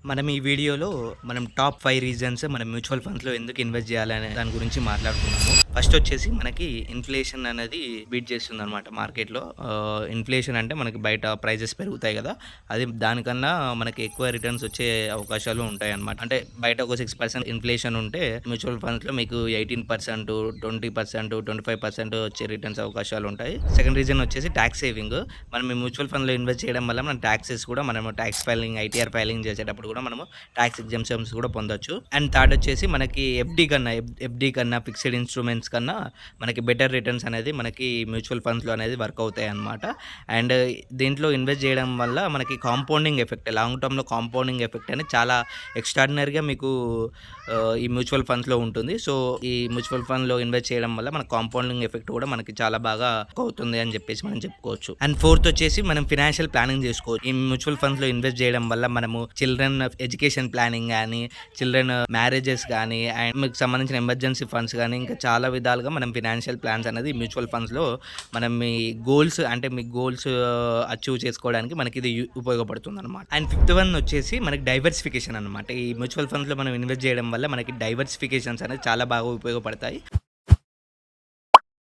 మనం ఈ వీడియోలో టాప్ 5 రీజన్స్ మనం మ్యూచువల్ ఫండ్స్‌లో ఎందుకు ఇన్వెస్ట్ చేయాలనే దాని గురించి మాట్లాడుకుందాము. ఫస్ట్ వచ్చేసి మనకి ఇన్‌ఫ్లేషన్ అనేది బీట్ చేస్తుందనమాట మార్కెట్‌లో. ఇన్‌ఫ్లేషన్ అంటే మనకి బయట ప్రైజెస్ పెరుగుతాయి కదా! అది దానికన్నా మనకి ఎక్కువ రిటర్న్స్ వచ్చే అవకాశాలు ఉంటాయన్నమాట. అంటే బయట ఒక 6% ఇన్‌ఫ్లేషన్ ఉంటే మ్యూచువల్ ఫండ్స్‌లో మీకు 18%, 20%, 25% వచ్చే రిటర్న్స్ అవకాశాలు ఉంటాయి. సెకండ్ రీజన్ వచ్చేసి టాక్స్ సేవింగ్. మనం ఈ మ్యూచువల్ ఫండ్‌లో ఇన్వెస్ట్ చేయడం వల్ల మన టాక్సెస్ కూడా మనము టాక్స్ ఫైలింగ్, ఐటీఆర్ ఫైలింగ్ చేసేటప్పుడు కూడా మనము టాక్స్ ఎగ్జంప్షన్స్ కూడా పొందొచ్చు. అండ్ థర్డ్ వచ్చేసి మనకి ఎఫ్‌డి కన్నా ఫిక్స్డ్ ఇన్‌స్ట్రుమెంట్స్ కన్నా మనకి బెటర్ రిటర్న్స్ అనేది మనకి మ్యూచువల్ ఫండ్స్‌లో అనేది వర్క్ అవుతాయన్నమాట. అండ్ దీంట్లో ఇన్వెస్ట్ చేయడం వల్ల మనకి కాంపౌండింగ్ ఎఫెక్ట్, లాంగ్ టర్మ్‌లో కాంపౌండింగ్ ఎఫెక్ట్ అనేది చాలా ఎక్స్ట్రార్డినరీగా మీకు ఈ మ్యూచువల్ ఫండ్స్‌లో ఉంటుంది. సో, ఈ మ్యూచువల్ ఫండ్‌లో ఇన్వెస్ట్ చేయడం వల్ల మన కాంపౌండింగ్ ఎఫెక్ట్ కూడా మనకి చాలా బాగా అవుతుంది అని చెప్పేసి మనం చెప్పుకోవచ్చు. అండ్ ఫోర్త్ వచ్చేసి మనం ఫినాన్షియల్ ప్లానింగ్ చేసుకోవచ్చు. ఈ మ్యూచువల్ ఫండ్స్‌లో ఇన్వెస్ట్ చేయడం వల్ల మనము చిల్డ్రన్ ఎడ్యుకేషన్ ప్లానింగ్ గానీ, చిల్డ్రన్ మ్యారేజెస్ గానీ, అండ్ మీకు సంబంధించిన ఎమర్జెన్సీ ఫండ్స్ గానీ, ఇంకా చాలా విధాలుగా మనం ఫినాన్షియల్ ప్లాన్స్ అనేది మ్యూచువల్ ఫండ్స్‌లో మనం మీ గోల్స్ అచీవ్ చేసుకోవడానికి మనకి ఇది ఉపయోగపడుతుందన్నమాట. అండ్ ఫిఫ్త్ వన్ వచ్చేసి మనకి డైవర్సిఫికేషన్ అన్నమాట. ఈ మ్యూచువల్ ఫండ్స్‌లో మనం ఇన్వెస్ట్ చేయడం వల్ల మనకి డైవర్సిఫికేషన్స్ అనేది చాలా బాగా ఉపయోగపడతాయి.